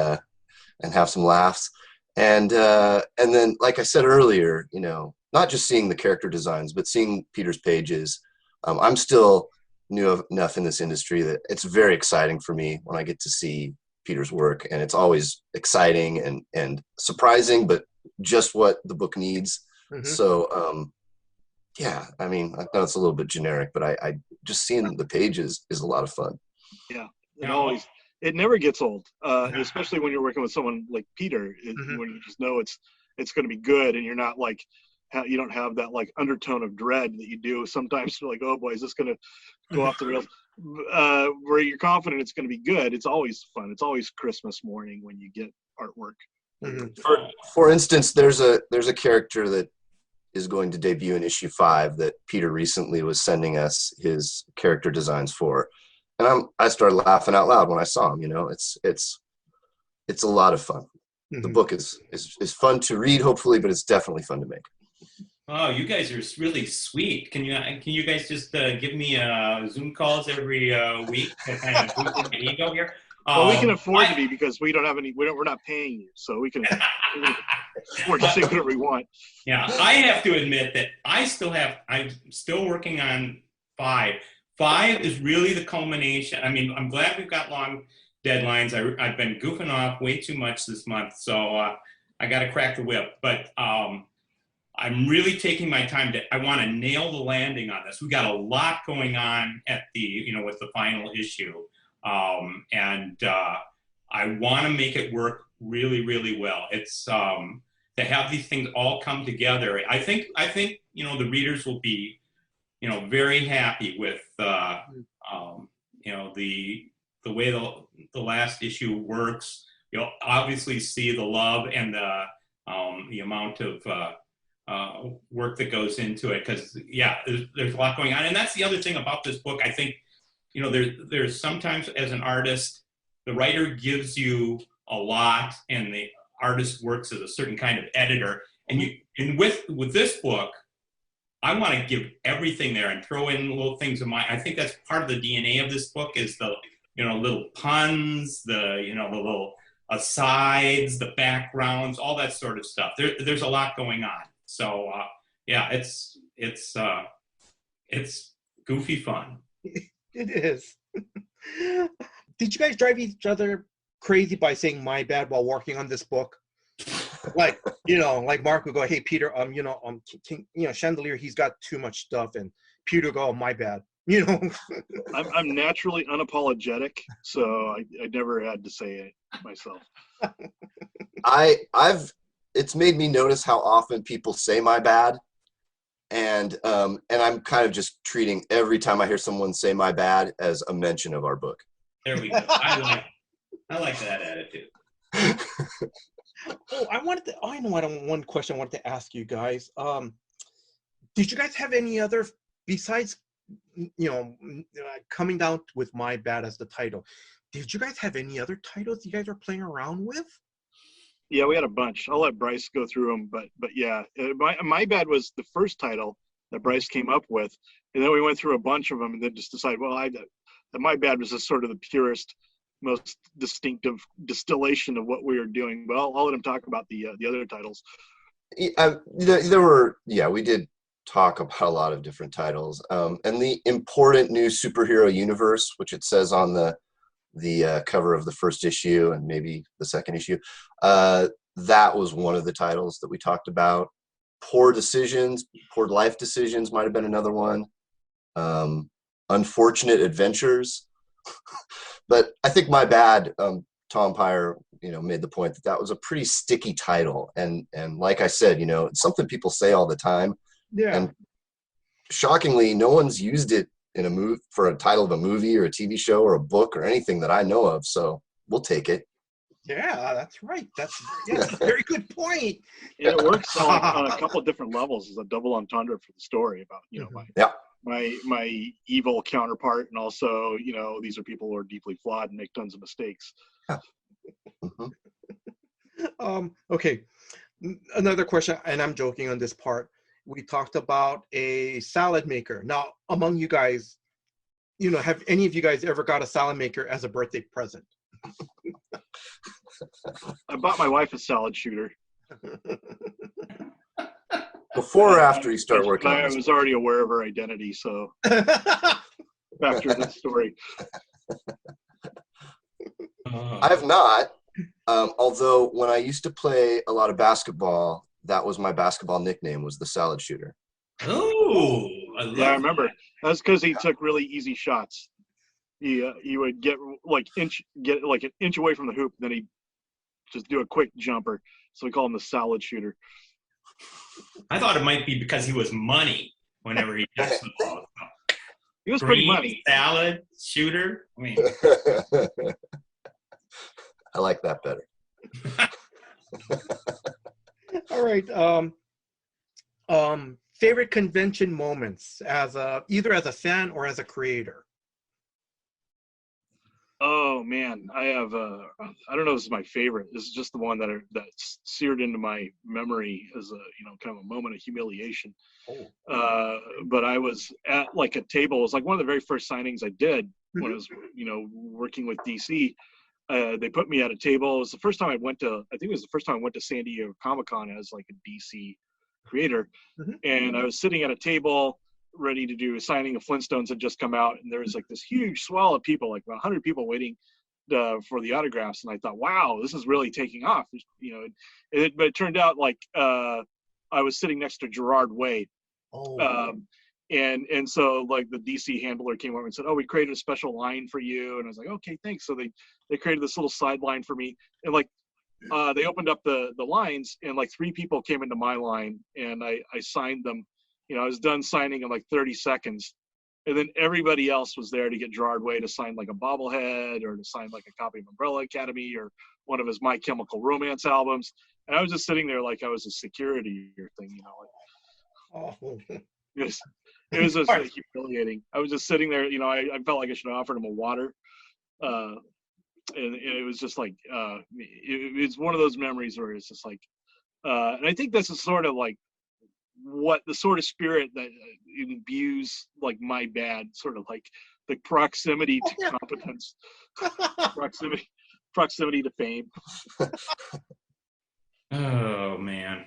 have some laughs. And then, like I said earlier, not just seeing the character designs, but seeing Peter's pages. I'm still new enough in this industry that it's very exciting for me when I get to see Peter's work, and it's always exciting and surprising, but just what the book needs. So, yeah, I mean, I know it's a little bit generic, but I just seeing the pages is a lot of fun. Yeah, it never gets old, especially when you're working with someone like Peter, when you just know it's going to be good, and you're not like, you don't have that like undertone of dread that you do sometimes. You're like, oh boy, is this going to go off the rails? Where you're confident it's going to be good. It's always fun. It's always Christmas morning when you get artwork. For instance, there's a character that is going to debut in issue 5 that Peter recently was sending us his character designs for. And I started laughing out loud when I saw him. It's a lot of fun. The book is fun to read, hopefully, but it's definitely fun to make. Oh, you guys are really sweet. Can you guys just give me Zoom calls every week to kind of boost my ego here? Well, we can afford to be because we don't have any. We're not paying you, so we can afford to say whatever we want. Yeah, I have to admit that I'm still working on 5. 5 is really the culmination. I mean, I'm glad we've got long deadlines. I've been goofing off way too much this month, so I got to crack the whip. But I'm really taking my time I want to nail the landing on this. We got a lot going on at with the final issue. And I want to make it work really, really well. It's to have these things all come together. I think the readers will be very happy with the way the last issue works. You'll obviously see the love and the amount of work that goes into it, because there's a lot going on. And that's the other thing about this book. I think there's sometimes, as an artist, the writer gives you a lot and the artist works as a certain kind of editor. And with this book, I want to give everything there and throw in little things of mine. I think that's part of the DNA of this book is the little puns, the little asides, the backgrounds, all that sort of stuff. There's a lot going on. So it's goofy fun. It is. Did you guys drive each other crazy by saying "my bad" while working on this book? Like Mark would go, "Hey Peter, Chandelier, he's got too much stuff," and Peter would go, "Oh, my bad." I'm naturally unapologetic, so I never had to say it myself. It's made me notice how often people say "my bad." And I'm kind of just treating every time I hear someone say "my bad" as a mention of our book. There we go. I like that attitude. One question I wanted to ask you guys. Did you guys have any other, besides, coming down with "My Bad" as the title, did you guys have any other titles you guys are playing around with? Yeah, we had a bunch. I'll let Bryce go through them, but yeah, my bad was the first title that Bryce came up with, and then we went through a bunch of them, and then just decided, well, that my bad was just sort of the purest, most distinctive distillation of what we were doing. But I'll let him talk about the other titles. We did talk about a lot of different titles, and the important new superhero universe, which it says on the the cover of the first issue and maybe the second issue. That was one of the titles that we talked about. Poor life decisions might have been another one. Unfortunate Adventures. But I think My Bad, Tom Pyre, made the point that was a pretty sticky title. And like I said, it's something people say all the time. Yeah. And shockingly, no one's used it in a movie for a title of a movie or a TV show or a book or anything that I know of. So we'll take it. Yeah, that's right. That's a very good point. And it works on a couple of different levels as a double entendre for the story about, my evil counterpart, and also, these are people who are deeply flawed and make tons of mistakes. Yeah. Mm-hmm. Okay. Another question, and I'm joking on this part. We talked about a salad maker. Now, among you guys, have any of you guys ever got a salad maker as a birthday present? I bought my wife a salad shooter. Before or after you start working on I was already aware of her identity, so after this story. I have not. Although when I used to play a lot of basketball, that was my basketball nickname, was the salad shooter. Oh, I remember. That's because he took really easy shots. He would get like an inch away from the hoop, and then he'd just do a quick jumper. So we call him the salad shooter. I thought it might be because he was money whenever he touched the ball. He was pretty money. Salad shooter. I mean, I like that better. All right. Favorite convention moments either as a fan or as a creator? Oh man, I have I don't know if this is my favorite. This is just the one that's seared into my memory as a kind of a moment of humiliation. Oh. But I was at like a table. It was like one of the very first signings I did when I was working with DC. They put me at a table. It was the first time I went to San Diego Comic-Con as like a DC creator. And I was sitting at a table ready to do a signing of Flintstones had just come out, and there was like this huge swell of people, like about 100 people waiting for the autographs. And I thought, wow, this is really taking off. But it turned out like I was sitting next to Gerard Way. And so like the DC handler came over and said, oh, we created a special line for you. And I was like, okay, thanks. So they created this little side line for me. And like they opened up the lines, and like 3 people came into my line, and I signed them. I was done signing in like 30 seconds. And then everybody else was there to get Gerard Way to sign like a bobblehead or to sign like a copy of Umbrella Academy or one of his My Chemical Romance albums. And I was just sitting there like I was a security or thing, It was just like humiliating. I was just sitting there, I felt like I should have offered him a water. And it was just like, it's one of those memories where it's just like, and I think this is sort of like what the sort of spirit that imbues like My Bad, sort of like the proximity to competence, proximity to fame. oh man.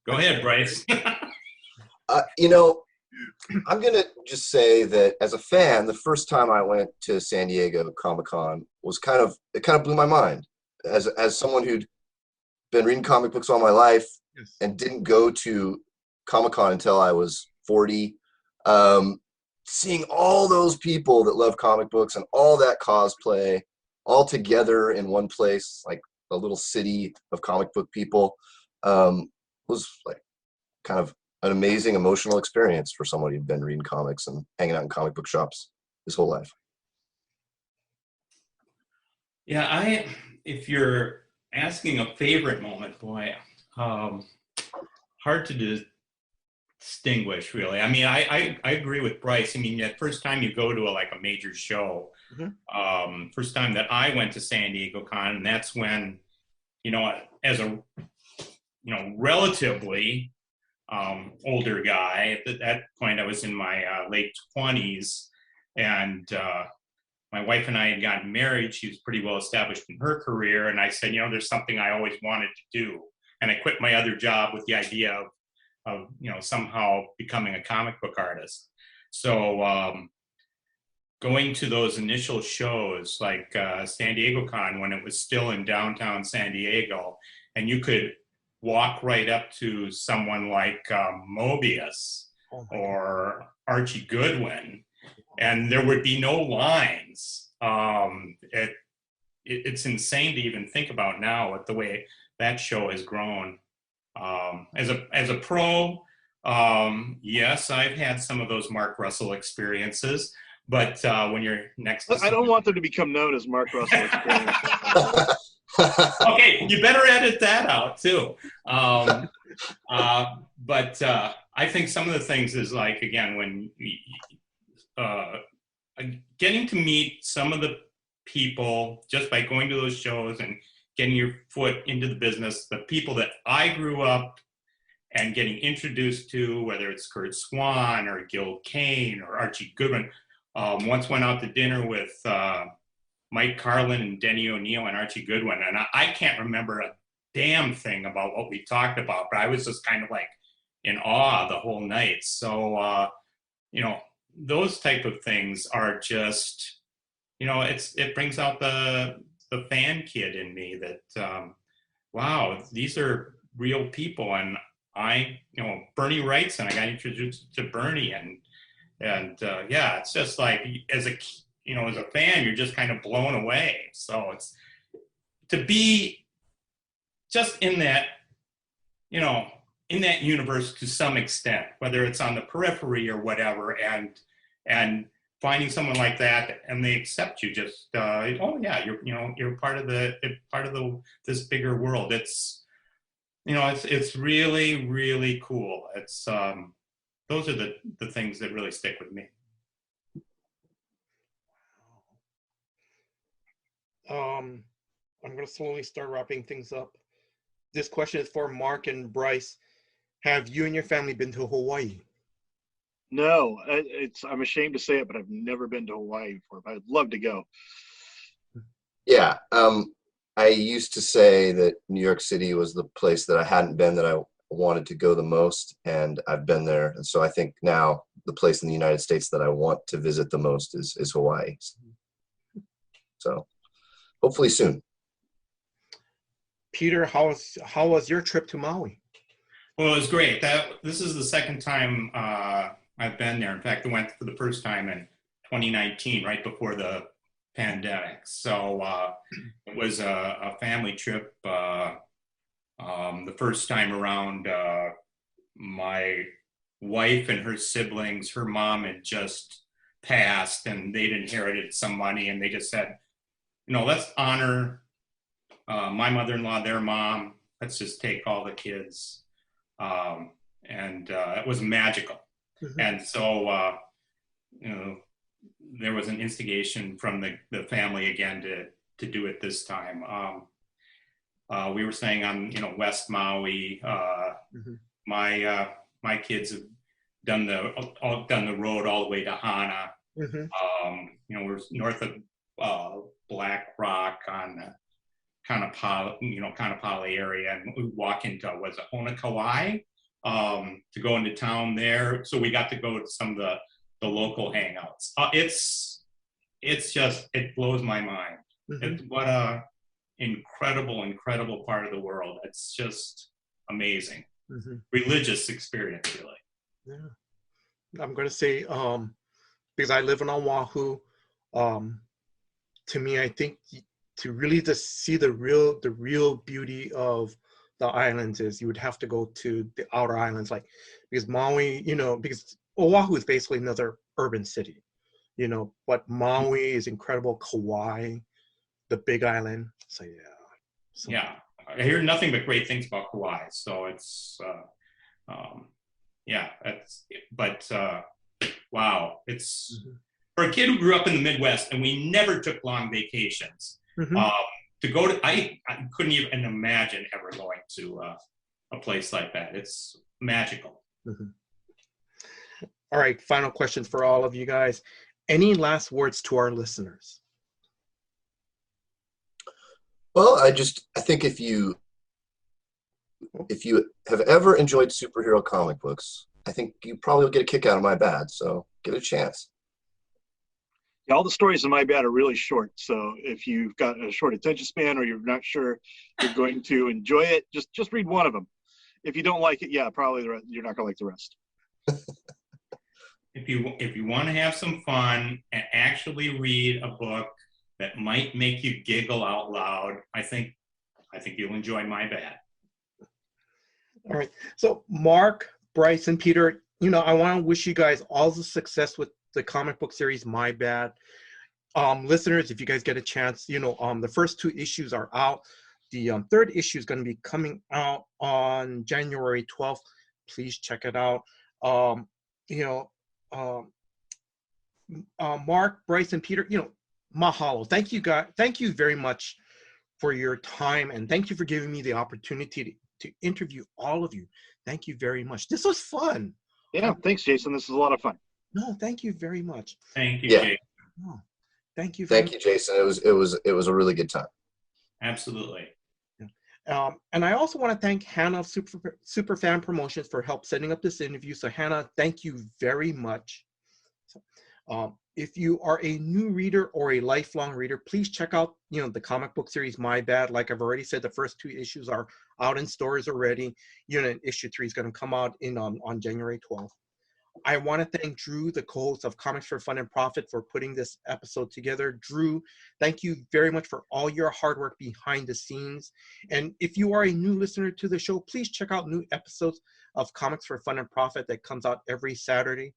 Go ahead, Bryce. I'm going to just say that as a fan, the first time I went to San Diego Comic-Con was kind of blew my mind. As someone who'd been reading comic books all my life and didn't go to Comic-Con until I was 40, seeing all those people that love comic books and all that cosplay all together in one place, like a little city of comic book people, was like kind of an amazing emotional experience for someone who'd been reading comics and hanging out in comic book shops his whole life. Yeah, if you're asking a favorite moment, boy, hard to distinguish really. I mean, I agree with Bryce. I mean, that first time you go to a major show, first time that I went to San Diego Con, and that's when, as a, relatively older guy. At that point, I was in my late 20s, and my wife and I had gotten married. She was pretty well established in her career, and I said, there's something I always wanted to do, and I quit my other job with the idea of somehow becoming a comic book artist. So going to those initial shows like San Diego Con when it was still in downtown San Diego, and you could walk right up to someone like Mobius or Archie Goodwin, and there would be no lines. It's insane to even think about now with the way that show has grown. As a pro, yes, I've had some of those Mark Russell experiences, but when you're next to I don't want them to become known as Mark Russell experiences. Okay, you better edit that out too. But I think some of the things is like, again, when getting to meet some of the people just by going to those shows and getting your foot into the business, the people that I grew up and getting introduced to, whether it's Kurt Swan or Gil Kane or Archie Goodwin. Once went out to dinner with Mike Carlin and Denny O'Neil and Archie Goodwin, and I can't remember a damn thing about what we talked about, but I was just kind of like in awe the whole night. So, you know, those type of things are just, you know, it brings out the fan kid in me that, wow, these are real people. And you know, Bernie Wrightson, I got introduced to Bernie, and yeah, it's just like, as a fan, you're just kind of blown away. So it's to be just in that, you know, in that universe to some extent, whether it's on the periphery or whatever, and finding someone like that and they accept you, just oh yeah, you're part of this bigger world. It's, you know, it's really, really cool. It's those are the things that really stick with me. I'm going to slowly start wrapping things up. This question is for Mark and Bryce. Have you and your family been to Hawaii? No, I'm ashamed to say it, but I've never been to Hawaii before, but I'd love to go. Yeah. I used to say that New York City was the place that I hadn't been that I wanted to go the most, and I've been there. And so I think now the place in the United States that I want to visit the most is Hawaii. So hopefully soon. Peter, how was your trip to Maui? Well, it was great. This is the second time I've been there. In fact, I went for the first time in 2019, right before the pandemic. So it was a family trip. The first time around, my wife and her siblings, her mom had just passed, and they'd inherited some money, and they just said, you know, let's honor my mother-in-law, their mom. Let's just take all the kids. And it was magical. Mm-hmm. And so, you know, there was an instigation from the family again to do it this time. We were staying on, you know, West Maui. Mm-hmm. My kids have done the road all the way to Hana. Mm-hmm. You know, we're north of Black Rock on the Kanapali area, and we walk into Honokauai to go into town there. So we got to go to some of the local hangouts. It blows my mind. Mm-hmm. What a incredible part of the world. It's just amazing. Mm-hmm. Religious experience, really. Yeah, I'm going to say because I live in Oahu. To me, I think to really just see the real beauty of the islands is you would have to go to the outer islands, like, because Maui, you know, because Oahu is basically another urban city, you know, but Maui is incredible. Kauai, the Big Island. So yeah. Yeah, I hear nothing but great things about Kauai. So it's yeah, wow, it's mm-hmm. for a kid who grew up in the Midwest, and we never took long vacations. Mm-hmm. To go to, I couldn't even imagine ever going to a place like that. It's magical. Mm-hmm. All right, final questions for all of you guys. Any last words to our listeners? Well, I think if you have ever enjoyed superhero comic books, I think you probably will get a kick out of my bad. So give it a chance. Yeah, all the stories in My Bad are really short. So if you've got a short attention span or you're not sure you're going to enjoy it, just read one of them. If you don't like it, yeah, probably you're not going to like the rest. If you want to have some fun and actually read a book that might make you giggle out loud, I think you'll enjoy My Bad. All right. So Mark, Bryce, and Peter, I want to wish you guys all the success with the comic book series My Bad. Listeners, if you guys get a chance, the first 2 issues are out. The 3rd issue is going to be coming out on January 12th. Please check it out. Mark, Bryce, and Peter, mahalo. Thank you, guys. Thank you very much for your time, and thank you for giving me the opportunity to interview all of you. Thank you very much. This was fun. Yeah, thanks, Jason. This is a lot of fun. No, thank you very much. Thank you, Yeah. Jake. No, thank you. Thank you, Jason. It was a really good time. Absolutely. And I also want to thank Hannah of Superfan Promotions for help setting up this interview. So Hannah, thank you very much. If you are a new reader or a lifelong reader, please check out the comic book series My Bad. Like I've already said, the first 2 issues are out in stores already. Issue 3 is going to come out on January 12th. I want to thank Drew, the co-host of Comics for Fun and Profit, for putting this episode together. Drew, thank you very much for all your hard work behind the scenes. And if you are a new listener to the show, please check out new episodes of Comics for Fun and Profit that comes out every Saturday.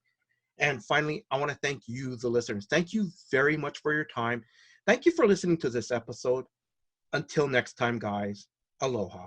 And finally, I want to thank you, the listeners. Thank you very much for your time. Thank you for listening to this episode. Until next time, guys, aloha.